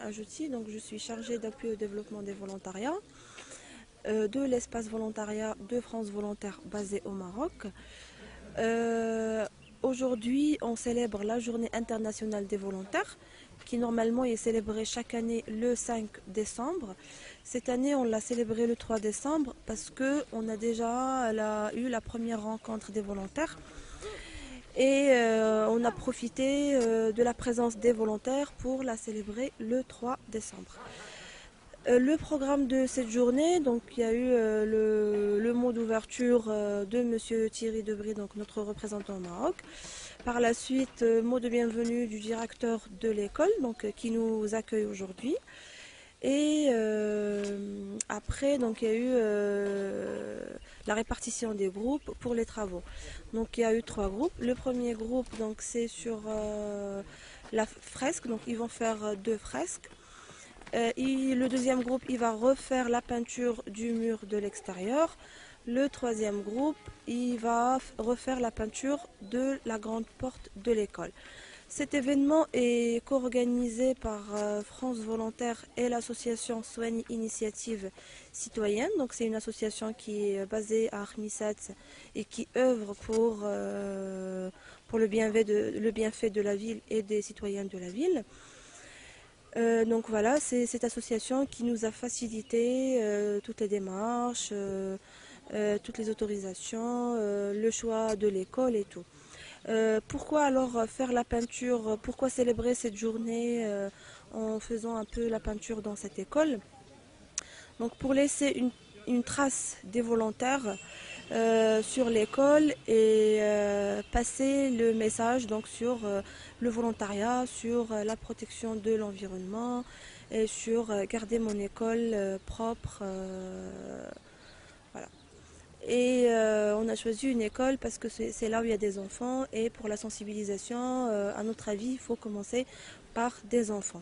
Ajouti, donc je suis chargée d'appui au développement des volontariats de l'espace volontariat de France Volontaire basé au Maroc. Euh, Aujourd'hui, on célèbre la Journée internationale des volontaires qui normalement est célébrée chaque année le 5 décembre. Cette année, on l'a célébrée le 3 décembre parce qu'on a déjà eu la première rencontre des volontaires et on a profité de la présence des volontaires pour la célébrer le 3 décembre. Le programme de cette journée, donc il y a eu le mot d'ouverture de Monsieur Thierry Debris, donc notre représentant au Maroc. Par la suite, mot de bienvenue du directeur de l'école, donc qui nous accueille aujourd'hui. Et après, donc il y a eu la répartition des groupes pour les travaux. Donc il y a eu 3 groupes. Le premier groupe, donc c'est sur la fresque, donc ils vont faire 2 fresques. Le deuxième groupe, il va refaire la peinture du mur de l'extérieur. Le troisième groupe, il va refaire la peinture de la grande porte de l'école. Cet événement est co-organisé par France Volontaire et l'association Soigne Initiative Citoyenne. Donc c'est une association qui est basée à Armissat et qui œuvre pour le bienfait de la ville et des citoyens de la ville. Donc voilà, c'est cette association qui nous a facilité toutes les démarches, toutes les autorisations, le choix de l'école et tout. Pourquoi alors faire la peinture? Pourquoi célébrer cette journée en faisant un peu la peinture dans cette école? Donc pour laisser une trace des volontaires sur l'école et passer le message donc sur le volontariat, sur la protection de l'environnement et sur garder mon école propre. Voilà. Et on a choisi une école parce que c'est là où il y a des enfants et pour la sensibilisation, à notre avis, il faut commencer par des enfants.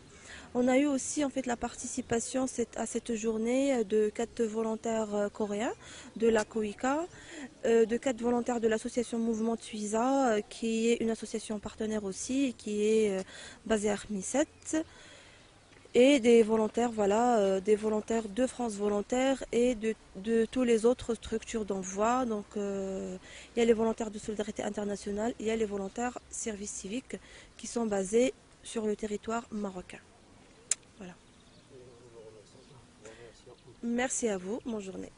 On a eu aussi en fait la participation à cette journée de 4 volontaires coréens de la COICA, de 4 volontaires de l'association Mouvement Tuisa, qui est une association partenaire aussi, qui est basée à Armisset, et des volontaires, voilà, des volontaires de France Volontaire et de toutes les autres structures d'envoi. Donc il y a les volontaires de solidarité internationale, il y a les volontaires service civique qui sont basés sur le territoire marocain. Voilà. Merci à vous, bonne journée.